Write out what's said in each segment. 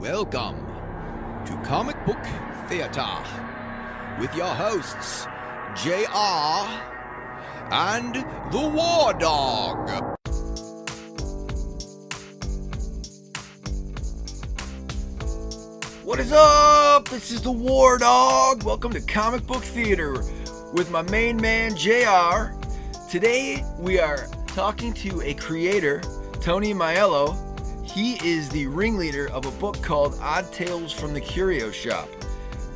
Welcome to Comic Book Theater with your hosts, JR and the War Dog. What is up? This is the War Dog. Welcome to Comic Book Theater with my main man, JR. Today we are talking to a creator, Tony Miello. He is the ringleader of a book called Odd Tales from the Curio Shop.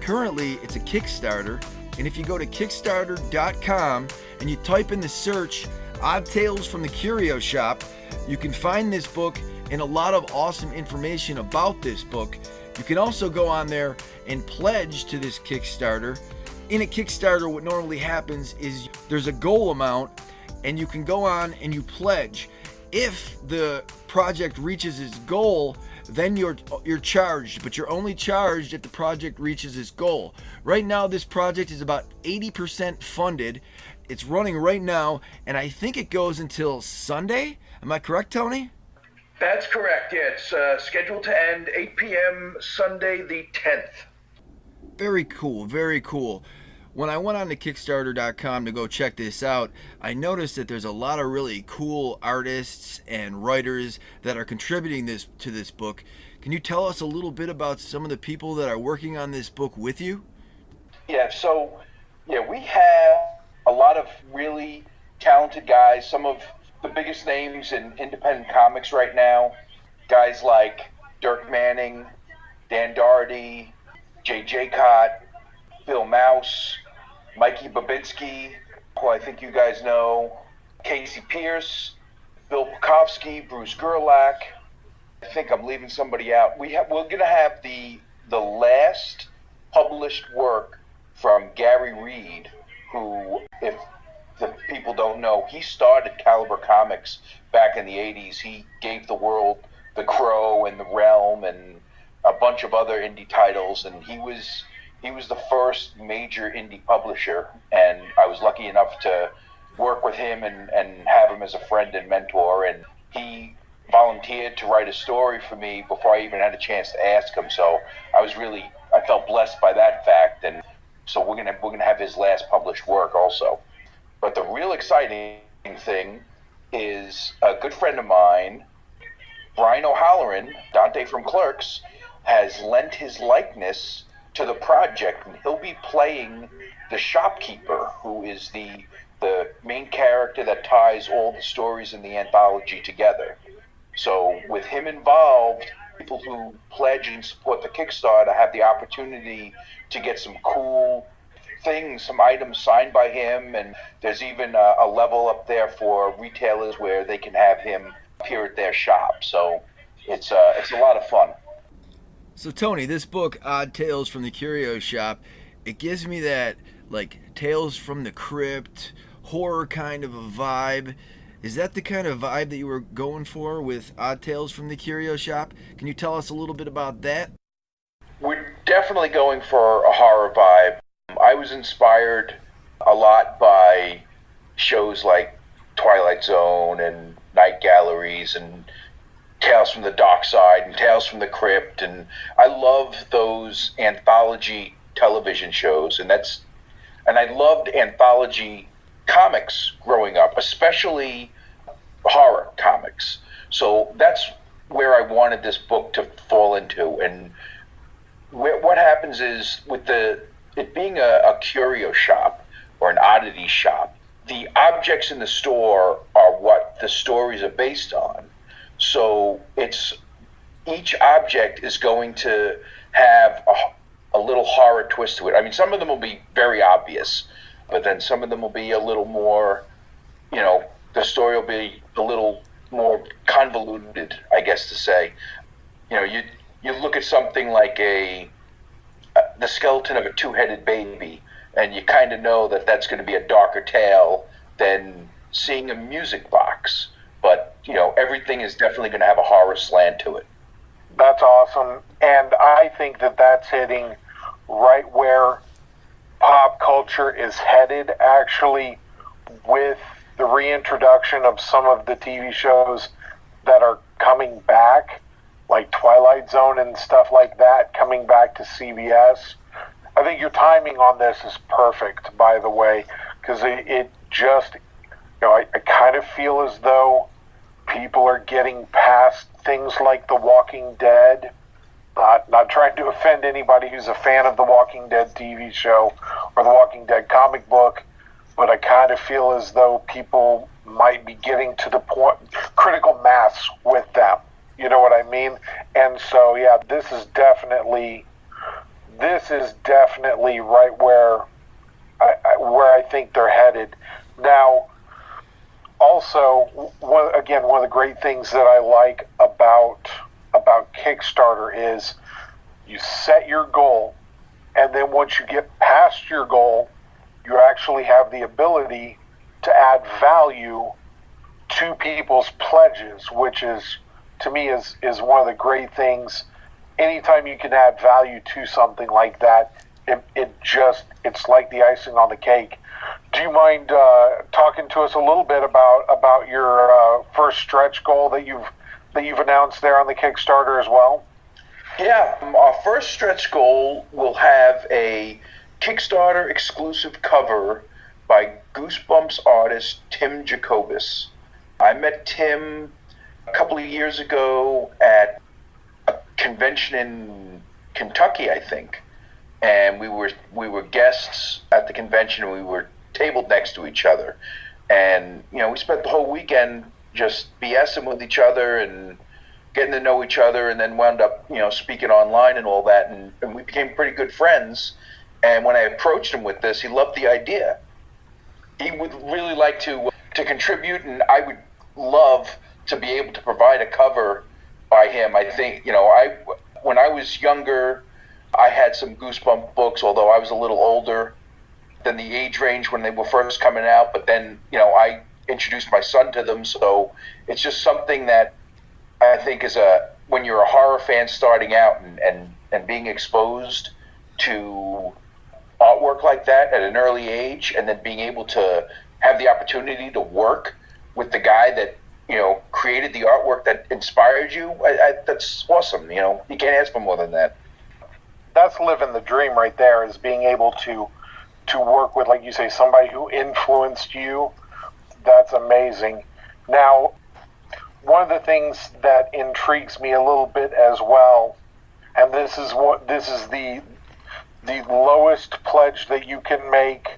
Currently, it's a Kickstarter, and if you go to Kickstarter.com and you type in the search Odd Tales from the Curio Shop, you can find this book and a lot of awesome information about this book. You can also go on there and pledge to this Kickstarter. In a Kickstarter, what normally happens is there's a goal amount, and you can go on and you pledge. If the project reaches its goal, then you're charged, but you're only charged if the project reaches its goal. Right now, this project is about 80% funded. It's running right now, and I think it goes until Sunday. Am I correct, Tony? That's correct, yeah. It's scheduled to end 8 p.m. Sunday the 10th. Very cool, very cool. When I went on to Kickstarter.com to go check this out, I noticed that there's a lot of really cool artists and writers that are contributing to this book. Can you tell us a little bit about some of the people that are working on this book with you? Yeah, we have a lot of really talented guys, some of the biggest names in independent comics right now. Guys like Dirk Manning, Dan Doherty, Jay Jaycott, Bill Mouse, Mikey Babinski, who I think you guys know, Casey Pierce, Bill Pukowski, Bruce Gerlach. I think I'm leaving somebody out. We're going to have the last published work from Gary Reed, who, if the people don't know, he started Caliber Comics back in the 80s. He gave the world The Crow and The Realm and a bunch of other indie titles, and he was the first major indie publisher, and I was lucky enough to work with him and have him as a friend and mentor, and he volunteered to write a story for me before I even had a chance to ask him, so I felt blessed by that fact, and so we're gonna have his last published work also. But the real exciting thing is a good friend of mine, Brian O'Halloran, Dante from Clerks, has lent his likeness to the project, and he'll be playing the shopkeeper, who is the main character that ties all the stories in the anthology together. So with him involved, people who pledge and support the Kickstarter have the opportunity to get some cool things, some items signed by him, and there's even a level up there for retailers where they can have him appear at their shop. So it's a lot of fun. So Tony, this book, Odd Tales from the Curio Shop, it gives me that like Tales from the Crypt, horror kind of a vibe. Is that the kind of vibe that you were going for with Odd Tales from the Curio Shop? Can you tell us a little bit about that? We're definitely going for a horror vibe. I was inspired a lot by shows like Twilight Zone and Night Galleries and Tales from the Dark Side and Tales from the Crypt, and I love those anthology television shows, and I loved anthology comics growing up, especially horror comics. So that's where I wanted this book to fall into. And what happens is, with it being a curio shop or an oddity shop, the objects in the store are what the stories are based on. So each object is going to have a little horror twist to it. I mean, some of them will be very obvious, but then some of them will be a little more, the story will be a little more convoluted, I guess to say. You look at something like the skeleton of a two-headed baby, and you kind of know that that's going to be a darker tale than seeing a music box. But, everything is definitely going to have a horror slant to it. That's awesome. And I think that that's hitting right where pop culture is headed, actually, with the reintroduction of some of the TV shows that are coming back, like Twilight Twilight Zone and stuff like that coming back to CBS. I think your timing on this is perfect, by the way, because it just, I kind of feel as though people are getting past things like The Walking Dead. Not trying to offend anybody who's a fan of The Walking Dead TV show or The Walking Dead comic book, but I kind of feel as though people might be getting to the point, critical mass with them. You know what I mean? And so, yeah, this is definitely right where I think they're headed. Now, also, one of the great things that I like about Kickstarter is you set your goal, and then once you get past your goal, you actually have the ability to add value to people's pledges, which is, to me, is one of the great things. Anytime you can add value to something like that, it's like the icing on the cake. Do you mind talking to us a little bit about your first stretch goal that you've announced there on the Kickstarter as well? Yeah, our first stretch goal will have a Kickstarter exclusive cover by Goosebumps artist Tim Jacobus. I met Tim a couple of years ago at a convention in Kentucky, I think, and we were guests at the convention, and we were tabled next to each other, and we spent the whole weekend just BSing with each other and getting to know each other, and then wound up speaking online and all that, and we became pretty good friends. And when I approached him with this, he loved the idea. He would really like to contribute, and I would love to be able to provide a cover by him. I think when I was younger, I had some Goosebump books, although I was a little older than the age range when they were first coming out. But then, I introduced my son to them, so it's just something that I think is when you're a horror fan starting out and being exposed to artwork like that at an early age, and then being able to have the opportunity to work with the guy that created the artwork that inspired you, that's awesome. You can't ask for more than that. That's living the dream right there, is being able to work with, like you say, somebody who influenced you. That's amazing. Now, one of the things that intrigues me a little bit as well, and this is the lowest pledge that you can make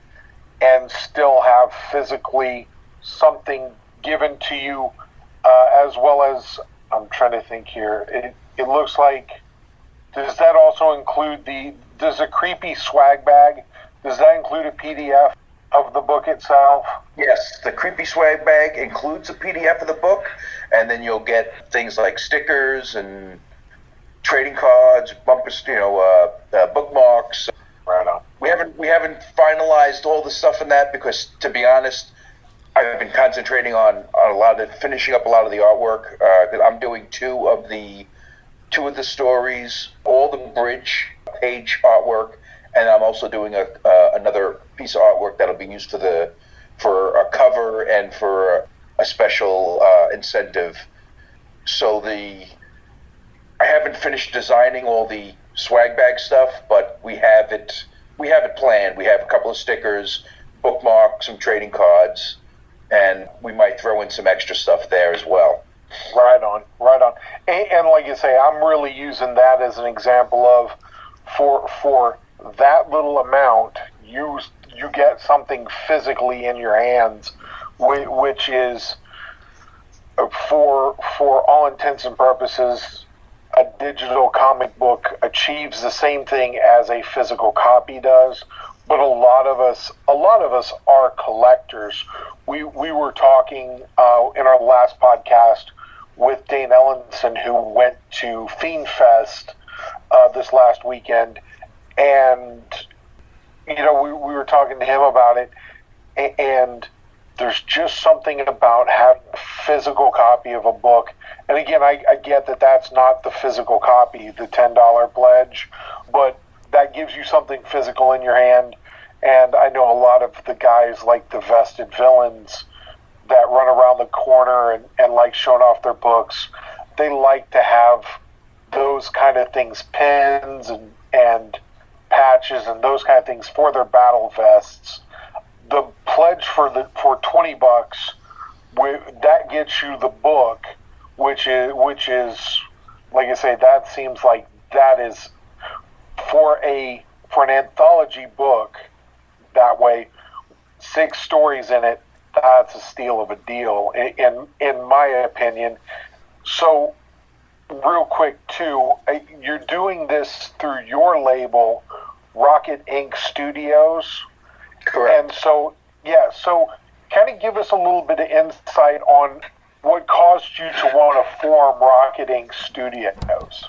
and still have physically something given to you, as well as, I'm trying to think here, it looks like, does that also include does a creepy swag bag, does that include a PDF of the book itself? Yes, the creepy swag bag includes a PDF of the book, and then you'll get things like stickers and trading cards, bumpers, bookmarks. Right on. We haven't finalized all the stuff in that because, to be honest, I've been concentrating on finishing up a lot of the artwork. I'm doing two of the stories, all the bridge page artwork, and I'm also doing another piece of artwork that'll be used for a cover and for a special incentive. So I haven't finished designing all the swag bag stuff, but we have it planned. We have a couple of stickers, bookmarks, some trading cards, and we might throw in some extra stuff there as well. Right on. And like you say, I'm really using that as an example of, for that little amount, you get something physically in your hands, which is, for all intents and purposes, a digital comic book achieves the same thing as a physical copy does. But a lot of us are collectors. We were talking in our last podcast with Dane Ellenson, who went to Fiend Fest this last weekend, and we were talking to him about it, and there's just something about having a physical copy of a book. And again, I get that that's not the physical copy, the $10 pledge, but that gives you something physical in your hand. And I know a lot of the guys, like the Vested Villains, that run around the corner and like showing off their books, they like to have those kind of things, pins and patches and those kind of things for their battle vests. The pledge for $20, that gets you the book, which is like I say, that seems like that is for an anthology book. That way, 6 stories in it. That's a steal of a deal, in my opinion. So, real quick too, you're doing this through your label, Rocket Ink Studios. Correct. And so kind of give us a little bit of insight on what caused you to want to form Rocket Ink Studios.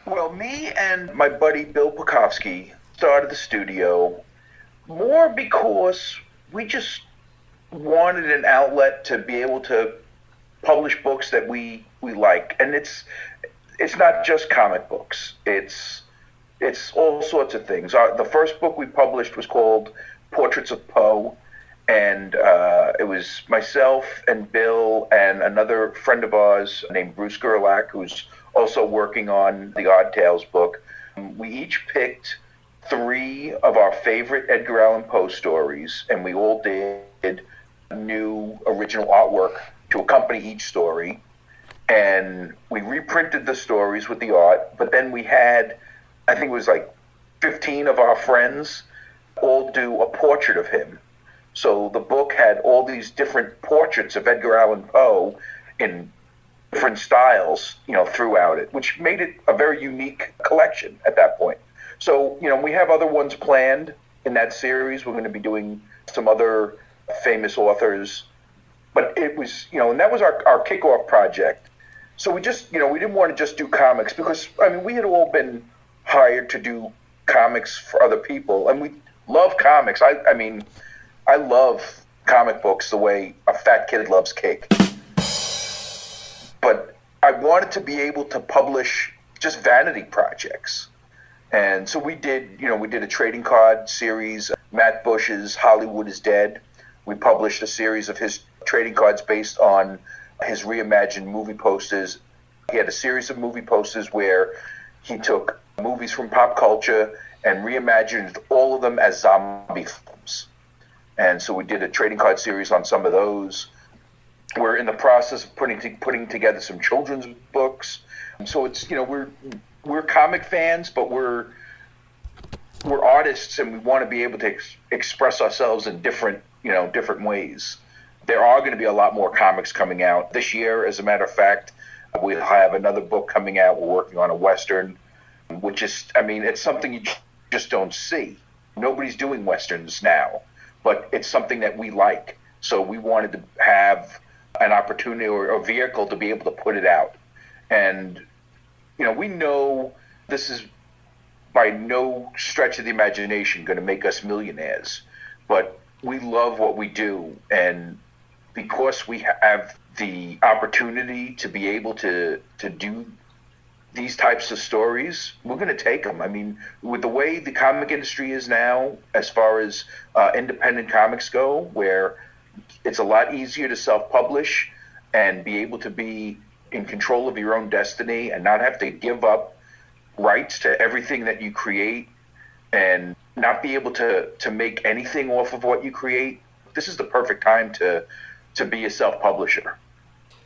Well, me and my buddy Bill Pekowski started the studio more because we just wanted an outlet to be able to publish books that we like. And it's not just comic books. It's all sorts of things. The first book we published was called Portraits of Poe, and it was myself and Bill and another friend of ours named Bruce Gerlach, who's also working on the Odd Tales book. We each picked 3 of our favorite Edgar Allan Poe stories, and we all did new original artwork to accompany each story. And we reprinted the stories with the art, but then we had, I think it was like 15 of our friends all do a portrait of him. So the book had all these different portraits of Edgar Allan Poe in different styles, throughout it, which made it a very unique collection at that point. So, we have other ones planned in that series. We're going to be doing some other famous authors, but it was, and that was our kickoff project. So we just, we didn't want to just do comics because, we had all been hired to do comics for other people, and we love comics. I love comic books the way a fat kid loves cake. But I wanted to be able to publish just vanity projects. And so we did a trading card series, Matt Bush's Hollywood is Dead. We published a series of his trading cards based on his reimagined movie posters. He had a series of movie posters where he took movies from pop culture and reimagined all of them as zombie films. And so we did a trading card series on some of those. We're in the process of putting together some children's books. So it's, we're comic fans, but we're artists, and we want to be able to express ourselves in different ways. There are going to be a lot more comics coming out this year. As a matter of fact, we'll have another book coming out. We're working on a Western, which is, it's something you just don't see. Nobody's doing Westerns now, but it's something that we like. So we wanted to have an opportunity or a vehicle to be able to put it out. And, we know this is by no stretch of the imagination going to make us millionaires, but we love what we do. And because we have the opportunity to be able to do these types of stories, we're going to take them. With the way the comic industry is now, as far as independent comics go, where it's a lot easier to self-publish and be able to be in control of your own destiny and not have to give up rights to everything that you create and not be able to make anything off of what you create. This is the perfect time to be a self-publisher.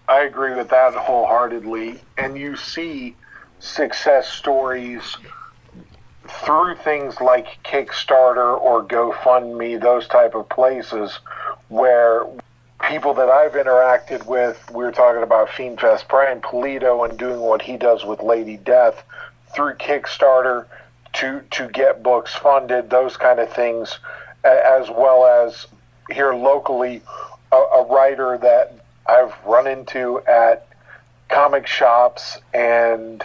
I agree with that wholeheartedly. And you see success stories through things like Kickstarter or GoFundMe, those type of places where people that I've interacted with, we were talking about FiendFest, Brian Polito, and doing what he does with Lady Death through Kickstarter to get books funded, those kind of things, as well as here locally, a writer that I've run into at comic shops and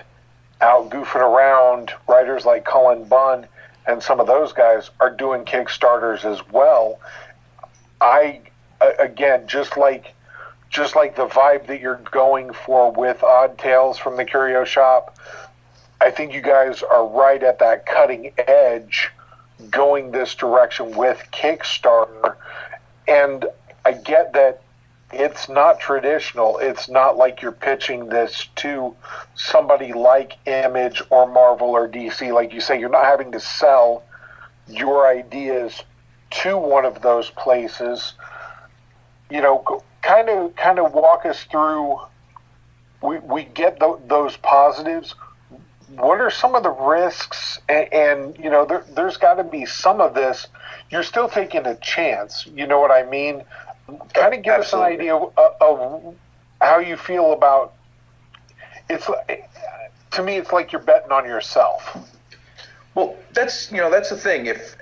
out goofing around, writers like Cullen Bunn and some of those guys are doing Kickstarters as well. Again, just like the vibe that you're going for with Odd Tales from the Curio Shop, I think you guys are right at that cutting edge going this direction with Kickstarter. And I get that it's not traditional. It's not like you're pitching this to somebody like Image or Marvel or DC. Like you say, you're not having to sell your ideas to one of those places. You know, kind of walk us through. We get those positives. What are some of the risks? And you know, there's got to be some of this. You're still taking a chance. You know what I mean? Kind of give us an idea of how you feel about. It's, to me, it's like you're betting on yourself. Well, that's the thing. If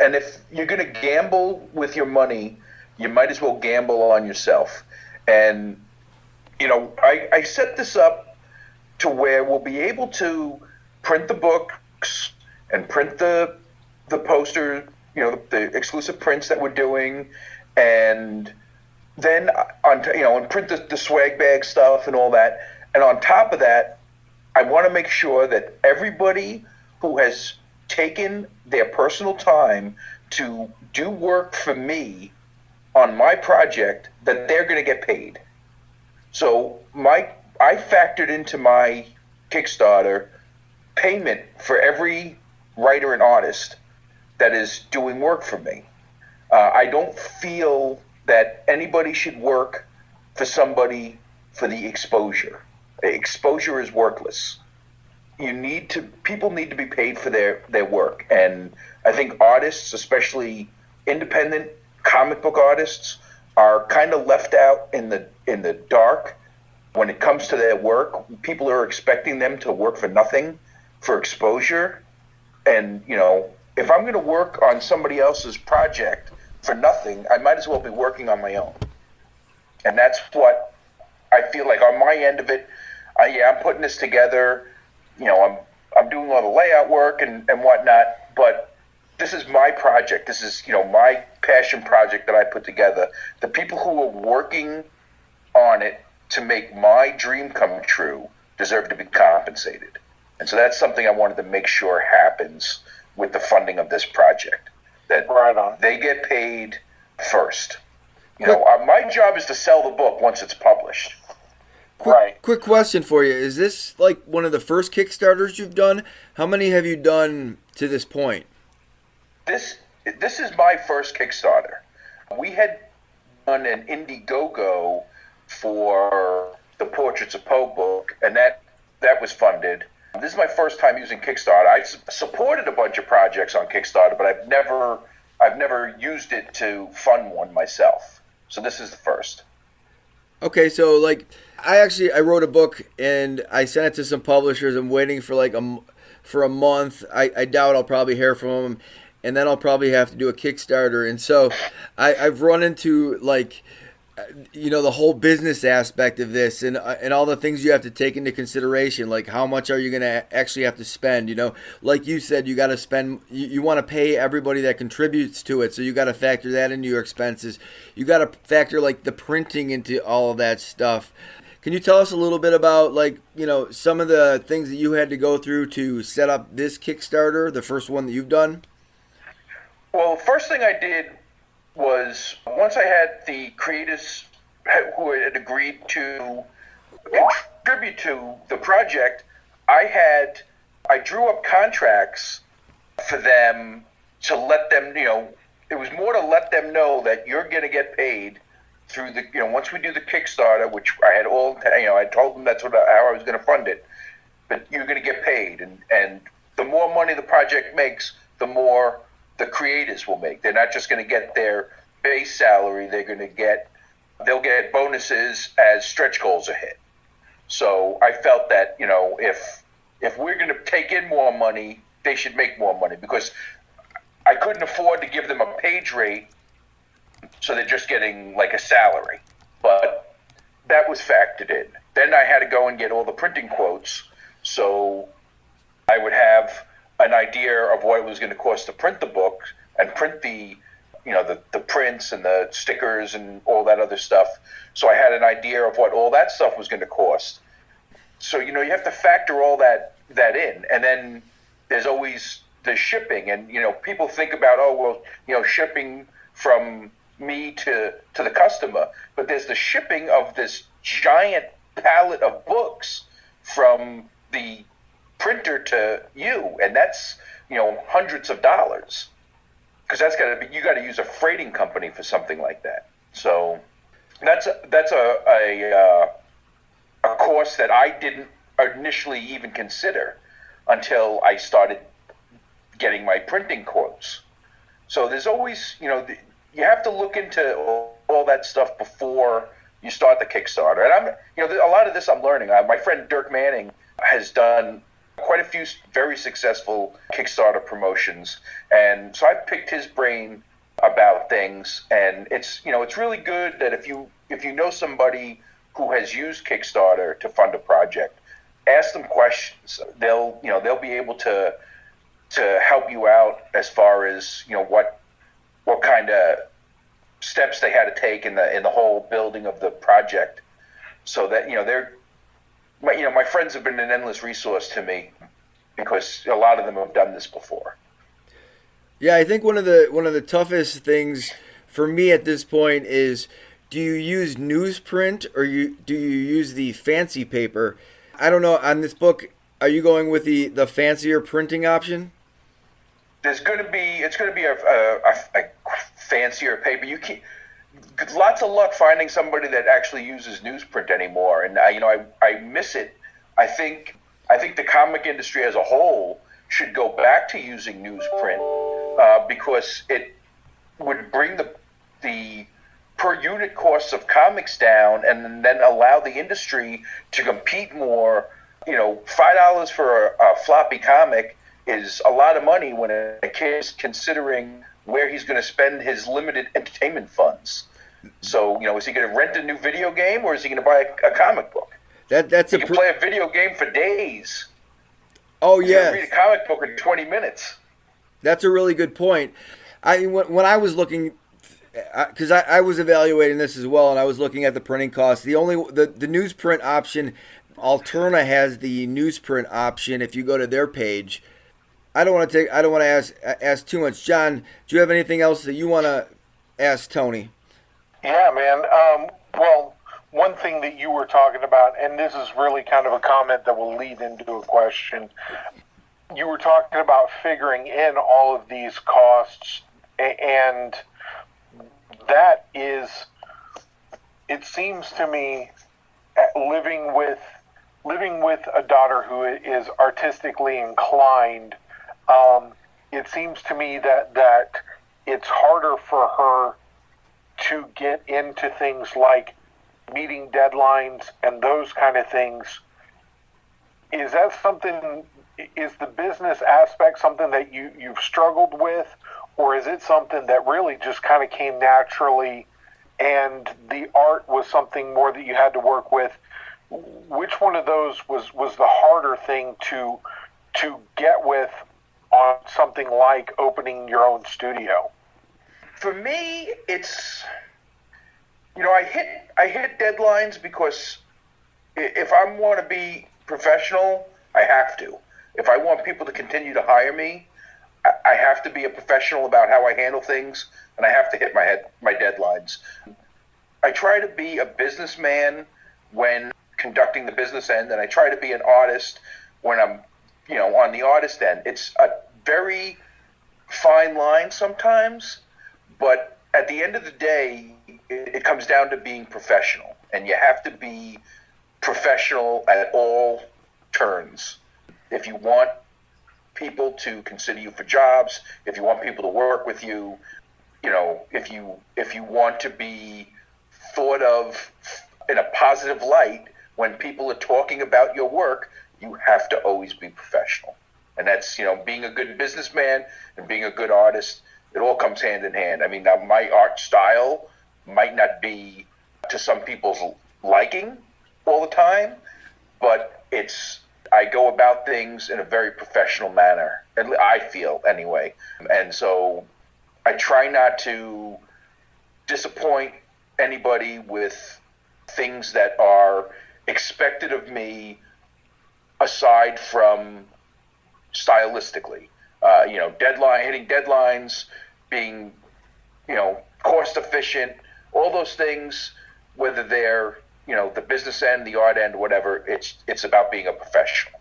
you're going to gamble with your money, you might as well gamble on yourself. And I set this up to where we'll be able to print the books and print the poster, the exclusive prints that we're doing, and then and print the swag bag stuff and all that. And on top of that, I want to make sure that everybody who has taken their personal time to do work for me on my project, that they're going to get paid. So I factored into my Kickstarter payment for every writer and artist that is doing work for me. I don't feel that anybody should work for somebody for the exposure. Exposure is worthless. People need to be paid for their work. And I think artists, especially independent comic book artists, are kind of left out in the dark when it comes to their work. People are expecting them to work for nothing for exposure. And, if I'm going to work on somebody else's project for nothing, I might as well be working on my own. And that's what I feel like on my end of it. I'm putting this together. I'm doing all the layout work and whatnot, but this is my project. This is, my passion project that I put together. The people who are working on it to make my dream come true deserve to be compensated. And so that's something I wanted to make sure happens with the funding of this project, that Right on. they get paid first. My job is to sell the book once it's published. Quick question for you. Is this like one of the first Kickstarters you've done? How many have you done to this point? This is my first Kickstarter. We had done an Indiegogo for the Portraits of Poe book, and that was funded. This is my first time using Kickstarter. I supported a bunch of projects on Kickstarter, but I've never used it to fund one myself. So this is the first. Okay, so I wrote a book and I sent it to some publishers. I'm waiting for a month. I doubt I'll probably hear from them, and then I'll probably have to do a Kickstarter. And so I've run into the whole business aspect of this and all the things you have to take into consideration, like how much are you going to actually have to spend. Like you said, you got to spend, you want to pay everybody that contributes to it, so you got to factor that into your expenses. You got to factor the printing into all of that stuff. Can you tell us a little bit about some of the things that you had to go through to set up this Kickstarter, the first one that you've done? Well, the first thing I did was, once I had the creators who had agreed to contribute to the project, I drew up contracts for them to let them, it was more to let them know that you're going to get paid through once we do the Kickstarter, which I had I told them that's how I was going to fund it, but you're going to get paid. And the more money the project makes, the more the creators will make. They're not just going to get their base salary. They'll get bonuses as stretch goals are hit. So I felt that, if we're going to take in more money, they should make more money, because I couldn't afford to give them a page rate, so they're just getting a salary. But that was factored in. Then I had to go and get all the printing quotes, so I would have an idea of what it was going to cost to print the book and print the prints and the stickers and all that other stuff. So I had an idea of what all that stuff was going to cost. So, you have to factor all that in. And then there's always the shipping. And, people think about, shipping from me to the customer, but there's the shipping of this giant pallet of books from the printer to you, and that's hundreds of dollars, because you got to use a freighting company for something like that. So that's a course that I didn't initially even consider until I started getting my printing quotes. So there's always, you have to look into all that stuff before you start the Kickstarter. And a lot of this I'm learning. My friend Dirk Manning has done quite a few very successful Kickstarter promotions, and so I picked his brain about things. And it's really good that if you know somebody who has used Kickstarter to fund a project, ask them questions. They'll be able to help you out as far as what kind of steps they had to take in the whole building of the project, so that my friends have been an endless resource to me, because a lot of them have done this before. Yeah, I think one of the toughest things for me at this point is, do you use newsprint or do you use the fancy paper? I don't know. On this book, are you going with the fancier printing option? It's going to be a fancier paper. Lots of luck finding somebody that actually uses newsprint anymore, and I miss it. I think the comic industry as a whole should go back to using newsprint, because it would bring the per unit costs of comics down, and then allow the industry to compete more. $5 for a floppy comic is a lot of money when a kid is considering where he's going to spend his limited entertainment funds. So, is he going to rent a new video game, or is he going to buy a comic book? He can play a video game for days. Oh, yeah. Read a comic book in 20 minutes. That's a really good point. When I was looking, because I was evaluating this as well, and I was looking at the printing costs. The newsprint option, Alterna has the newsprint option. If you go to their page, I don't want to ask too much. John, do you have anything else that you want to ask Tony? Yeah, man. Well, one thing that you were talking about, and this is really kind of a comment that will lead into a question. You were talking about figuring in all of these costs, and that is, it seems to me, living with a daughter who is artistically inclined, it seems to me that it's harder for her to get into things like meeting deadlines and those kind of things. Is that something, is the business aspect something that you've struggled with, or is it something that really just kind of came naturally and the art was something more that you had to work with? Which one of those was the harder thing to get with on something like opening your own studio? For me, it's, I hit deadlines because if I want to be professional, I have to. If I want people to continue to hire me, I have to be a professional about how I handle things, and I have to hit my deadlines. I try to be a businessman when conducting the business end, and I try to be an artist when I'm, on the artist end. It's a very fine line sometimes, but at the end of the day, it comes down to being professional, and you have to be professional at all turns. If you want people to consider you for jobs, if you want people to work with you, if you want to be thought of in a positive light when people are talking about your work, you have to always be professional. And that's, being a good businessman and being a good artist, it all comes hand in hand. I mean, now my art style might not be to some people's liking all the time, but I go about things in a very professional manner, and I feel anyway. And so I try not to disappoint anybody with things that are expected of me aside from stylistically. Hitting deadlines, being cost efficient, all those things, whether they're, the business end, the art end, whatever, it's about being a professional.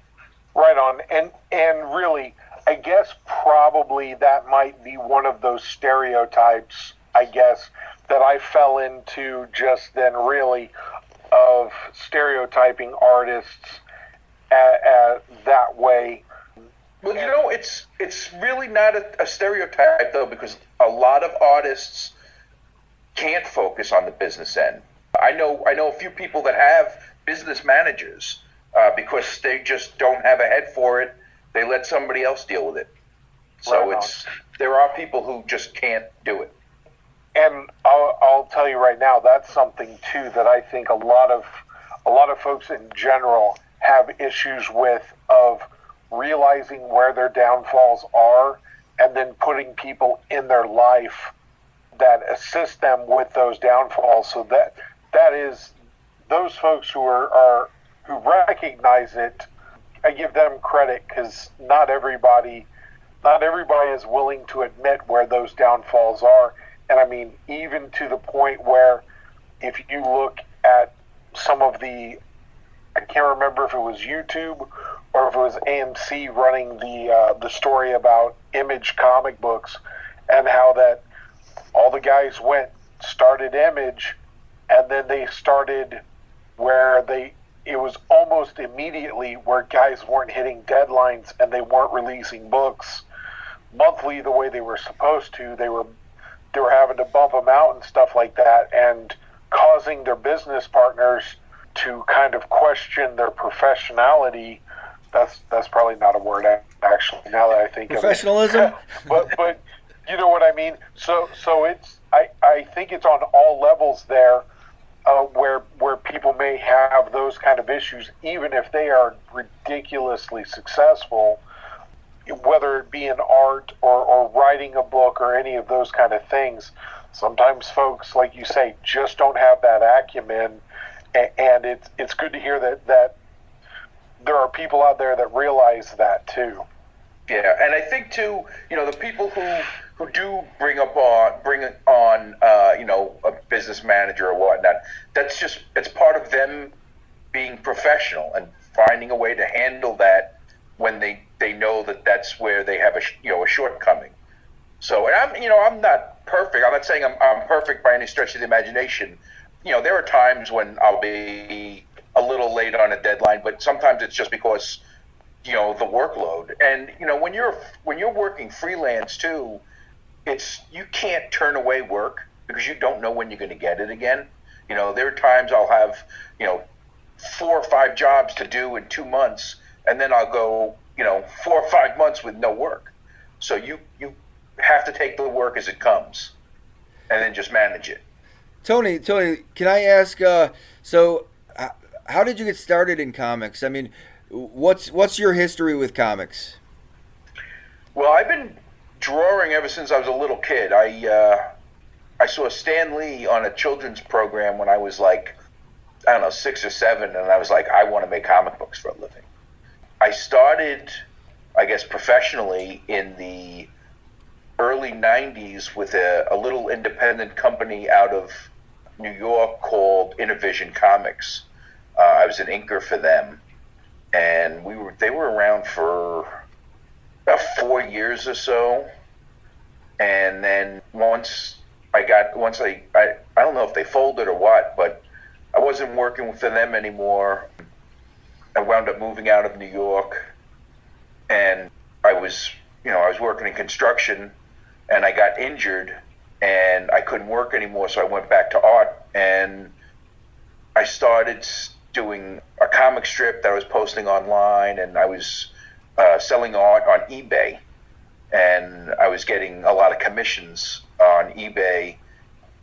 Right on. And really, I guess probably that might be one of those stereotypes, I guess, that I fell into just then, really, of stereotyping artists that way. Well, it's really not a stereotype, though, because a lot of artists can't focus on the business end. I know a few people that have business managers because they just don't have a head for it. They let somebody else deal with it. So there are people who just can't do it. And I'll tell you right now, that's something too that I think a lot of folks in general have issues with, of realizing where their downfalls are and then putting people in their life that assist them with those downfalls. So that is those folks who recognize it. I give them credit, because not everybody is willing to admit where those downfalls are. And I mean, even to the point where, if you look at some of I can't remember if it was YouTube or if it was AMC running the story about Image comic books, and how that all the guys started Image, and then they started where it was almost immediately where guys weren't hitting deadlines and they weren't releasing books monthly the way they were supposed to. They were having to bump them out and stuff like that, and causing their business partners to kind of question their professionality. That's probably not a word, actually, now that I think professionalism. Of it. but you know what I mean. So it's I think it's on all levels there, where people may have those kind of issues, even if they are ridiculously successful, whether it be in art or writing a book or any of those kind of things. Sometimes folks, like you say, just don't have that acumen, and it's good to hear that there are people out there that realize that too. Yeah, and I think too, the people who do bring on a business manager or whatnot, it's part of them being professional and finding a way to handle that when they know that that's where they have a shortcoming. So, and I'm not perfect. I'm not saying I'm perfect by any stretch of the imagination. There are times when I'll be a little late on a deadline, but sometimes it's just because the workload. And when you're working freelance too, you can't turn away work because you don't know when you're going to get it again. There are times I'll have 4 or 5 jobs to do in 2 months, and then I'll go 4 or 5 months with no work. So you have to take the work as it comes, and then just manage it. Tony, can I ask? So, how did you get started in comics? I mean, what's your history with comics? Well, I've been drawing ever since I was a little kid. I saw Stan Lee on a children's program when I was 6 or 7, and I was like, I want to make comic books for a living. I started, I guess, professionally in the early 90s with a little independent company out of New York called Innovision Comics. I was an inker for them, and they were around for about 4 years or so. And then once I don't know if they folded or what, but I wasn't working for them anymore. I wound up moving out of New York, and I was working in construction, and I got injured, and I couldn't work anymore, so I went back to art, and I started doing a comic strip that I was posting online, and I was selling art on eBay, and I was getting a lot of commissions on eBay,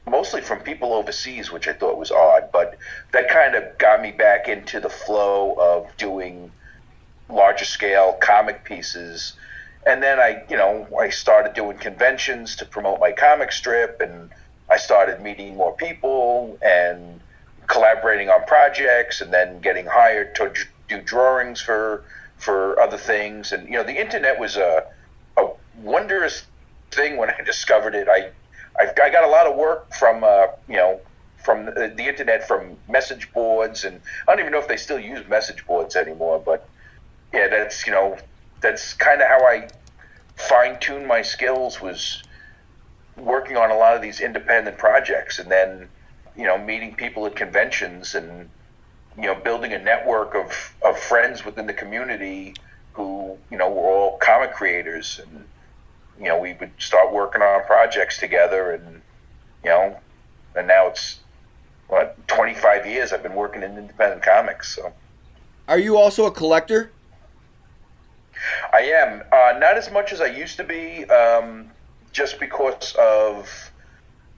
mostly from people overseas, which I thought was odd, but that kind of got me back into the flow of doing larger scale comic pieces. And then I started doing conventions to promote my comic strip, and I started meeting more people and collaborating on projects, and then getting hired to do drawings for other things. And the internet was a wondrous thing when I discovered it. I got a lot of work from from the internet, from message boards, and I don't even know if they still use message boards anymore. But yeah, that's kind of how I fine-tuned my skills, was working on a lot of these independent projects, and then meeting people at conventions, and building a network of friends within the community who were all comic creators, and we would start working on projects together, and and now it's 25 years I've been working in independent comics. So, Are you also a collector? I am not as much as I used to be, just because of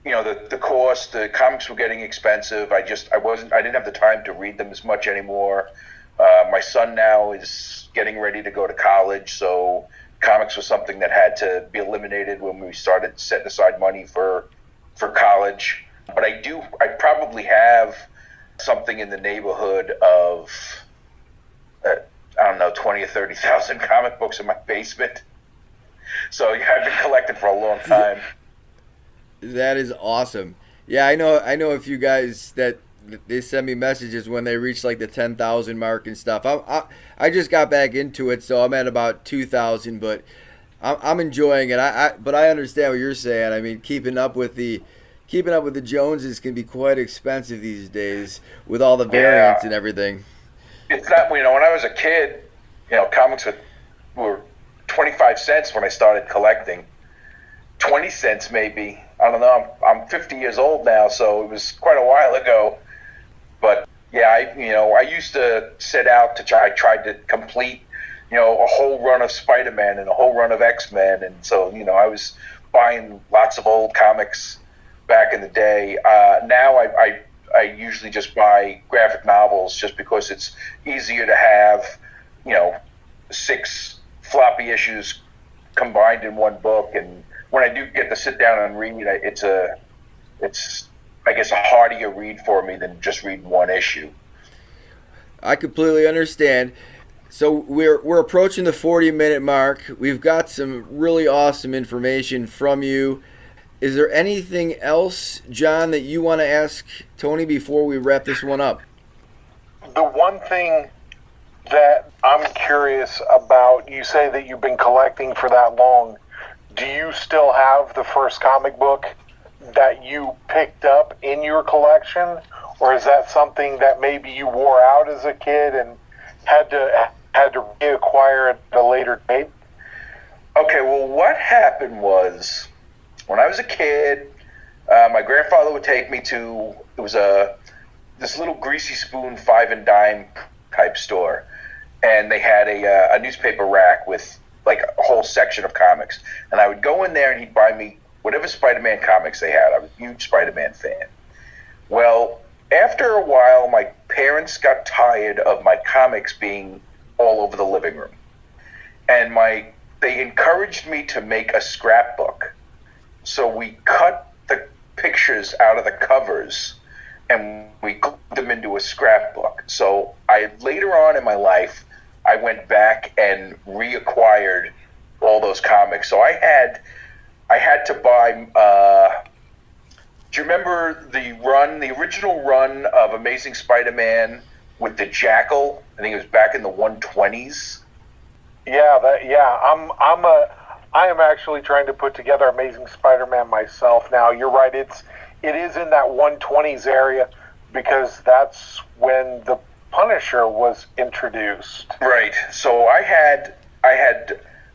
the cost. The comics were getting expensive. I didn't have the time to read them as much anymore. My son now is getting ready to go to college, so comics was something that had to be eliminated when we started setting aside money for college. But I probably have something in the neighborhood of, I don't know, 20 or 30,000 comic books in my basement. So yeah, I've been collecting for a long time. That is awesome. Yeah, I know a few guys that they send me messages when they reach like the 10,000 mark and stuff. I just got back into it, so I'm at about 2,000, but I'm enjoying it. But I understand what you're saying. I mean, keeping up with the Joneses can be quite expensive these days with all the variants and everything. It's not, when I was a kid, comics were 25 cents when I started collecting. 20 cents maybe. I don't know. I'm 50 years old now, so it was quite a while ago. But yeah, I used to set out to I tried to complete, a whole run of Spider-Man and a whole run of X-Men, and so I was buying lots of old comics back in the day. Now I usually just buy graphic novels, just because it's easier to have 6 floppy issues combined in one book, and when I do get to sit down and read, it's I guess a hardier read for me than just reading one issue. I completely understand. So we're approaching the 40-minute mark. We've got some really awesome information from you. Is there anything else, John, that you want to ask Tony before we wrap this one up? The one thing that I'm curious about, you say that you've been collecting for that long. Do you still have the first comic book that you picked up in your collection, or is that something that maybe you wore out as a kid and had to reacquire at a later date? Okay, well, what happened was, when I was a kid, my grandfather would take me to, it was this little greasy spoon 5 and dime type store, and they had a newspaper rack with like a whole section of comics, and I would go in there and he'd buy me whatever Spider-Man comics they had. I was a huge Spider-Man fan. Well, after a while, my parents got tired of my comics being all over the living room, and they encouraged me to make a scrapbook. So we cut the pictures out of the covers and we glued them into a scrapbook. So later on in my life, I went back and reacquired all those comics. So I had to buy. Do you remember the original run of Amazing Spider-Man with the Jackal? I think it was back in the 120s. Yeah, I am actually trying to put together Amazing Spider-Man myself now. You're right. It is in that 120s area, because that's when the Punisher was introduced. Right. So I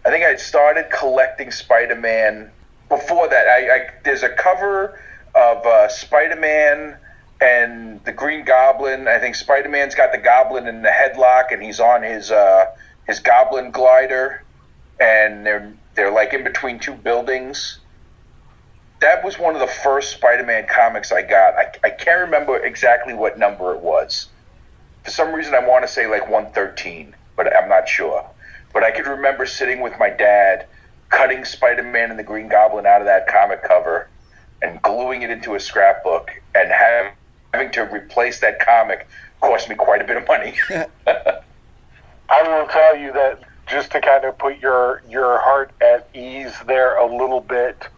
think I had started collecting Spider-Man before that. There's a cover of Spider-Man and the Green Goblin. I think Spider-Man's got the Goblin in the headlock, and he's on his Goblin glider, and they're like in between 2 buildings. That was one of the first Spider-Man comics I got. I can't remember exactly what number it was. For some reason, I want to say like 113, but I'm not sure. But I could remember sitting with my dad, cutting Spider-Man and the Green Goblin out of that comic cover and gluing it into a scrapbook, and having to replace that comic cost me quite a bit of money. I will tell you that, just to kind of put your heart at ease there a little bit,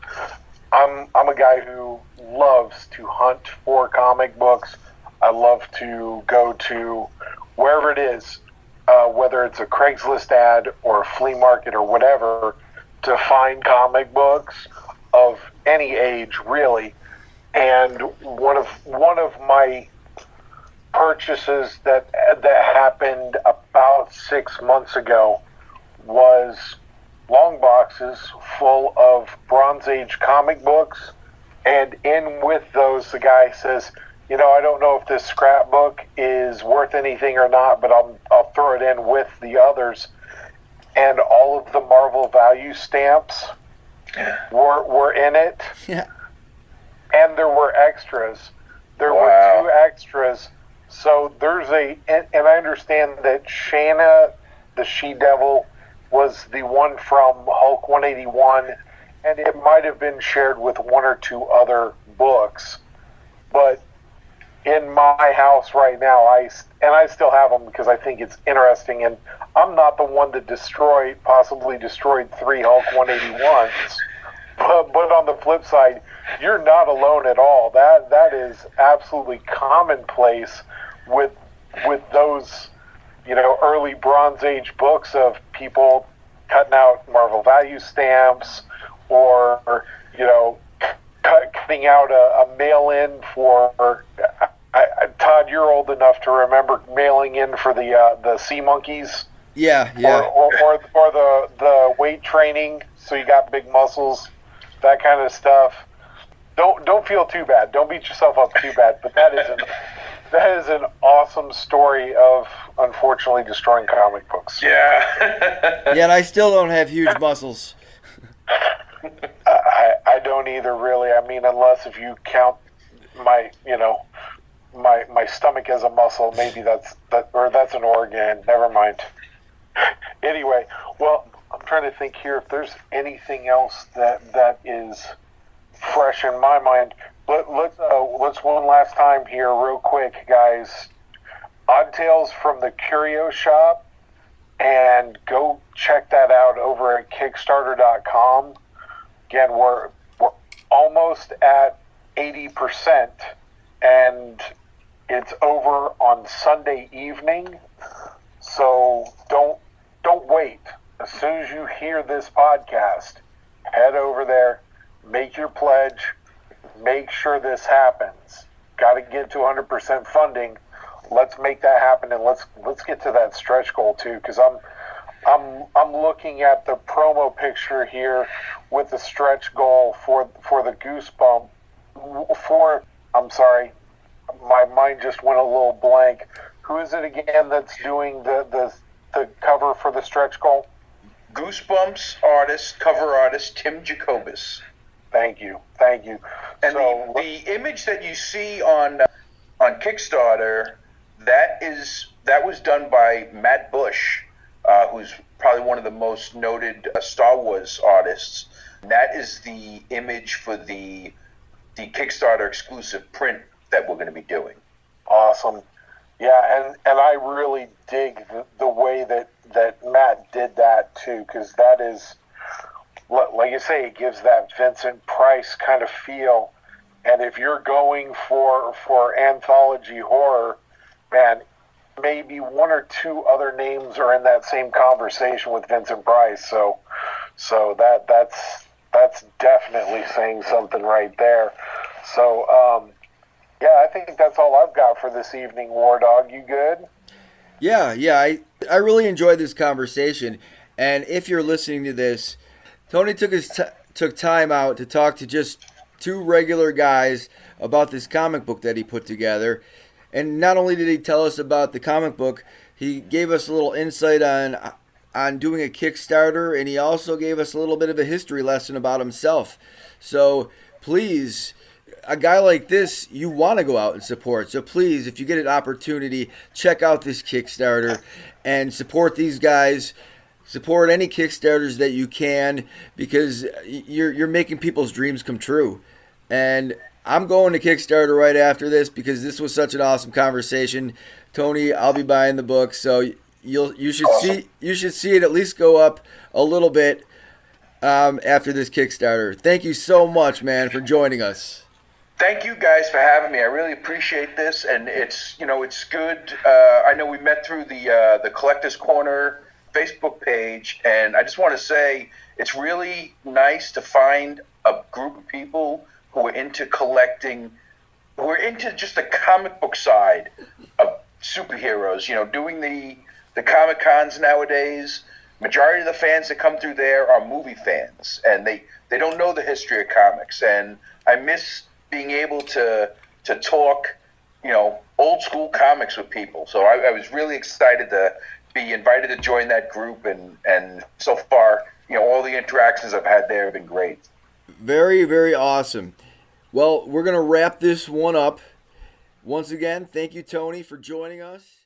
I'm a guy who loves to hunt for comic books. I love to go to wherever it is, whether it's a Craigslist ad or a flea market or whatever, to find comic books of any age, really. And one of my purchases that happened about 6 months ago was long boxes full of Bronze Age comic books, and in with those, the guy says, I don't know if this scrapbook is worth anything or not, but I'll throw it in with the others. And all of the Marvel value stamps were in it. Yeah. And there were extras. There were 2 extras. So there's and I understand that Shayna, the She-Devil, was the one from Hulk 181, and it might have been shared with 1 or 2 other books. But in my house right now, I still have them because I think it's interesting, and I'm not the one that possibly destroyed 3 Hulk 181s. But on the flip side, you're not alone at all. That is absolutely commonplace with those, early Bronze Age books of people cutting out Marvel value stamps, or cutting out a mail-in for. Todd, you're old enough to remember mailing in for the Sea Monkeys. Yeah. Or the weight training, so you got big muscles, that kind of stuff. Don't feel too bad. Don't beat yourself up too bad. But that is an awesome story of unfortunately destroying comic books. Yeah. Yeah, and I still don't have huge muscles. I don't either, really. I mean, unless if you count my stomach as a muscle, maybe that's an organ. Never mind. Anyway, well, I'm trying to think here if there's anything else that is fresh in my mind. Let's one last time here, real quick, guys. Odd Tales from the Curio Shop, and go check that out over at Kickstarter.com. Again, we're almost at 80%, and it's over on Sunday evening. So don't wait. As soon as you hear this podcast, head over there, make your pledge, make sure this happens. Got to get to 100% funding. Let's make that happen, and let's get to that stretch goal too, because I'm looking at the promo picture here with the stretch goal for the Goosebump. I'm sorry, my mind just went a little blank. Who is it again that's doing the cover for the stretch goal? Goosebumps cover artist Tim Jacobus. Thank you. And so, the image that you see on Kickstarter, that was done by Matt Bush, who's probably one of the most noted Star Wars artists. That is the image for the Kickstarter exclusive print that we're going to be doing. Awesome. Yeah, and I really dig the way that Matt did that too, because that is, like you say, it gives that Vincent Price kind of feel. And if you're going for anthology horror, man, maybe 1 or 2 other names are in that same conversation with Vincent Price. So that's definitely saying something right there. So yeah, I think that's all I've got for this evening. War Dog, you good? Yeah, I really enjoyed this conversation. And if you're listening to this, Tony took time out to talk to just 2 regular guys about this comic book that he put together. And not only did he tell us about the comic book, he gave us a little insight on doing a Kickstarter, and he also gave us a little bit of a history lesson about himself. So please, a guy like this, you want to go out and support. So please, if you get an opportunity, check out this Kickstarter and support these guys. Support any Kickstarters that you can, because you're making people's dreams come true. And I'm going to Kickstarter right after this because this was such an awesome conversation. Tony, I'll be buying the book, so you should see it at least go up a little bit. after this Kickstarter. Thank you so much, man, for joining us. Thank you guys for having me. I really appreciate this, and it's good. I know we met through the Collectors Corner Facebook page, and I just want to say it's really nice to find a group of people who are into collecting, who are into just the comic book side of superheroes. Doing the Comic Cons nowadays. Majority of the fans that come through there are movie fans, and they don't know the history of comics. And I miss being able to talk, old school comics with people. So I was really excited to be invited to join that group, and so far, all the interactions I've had there have been great. Very, very awesome. Well, we're going to wrap this one up. Once again, thank you, Tony, for joining us.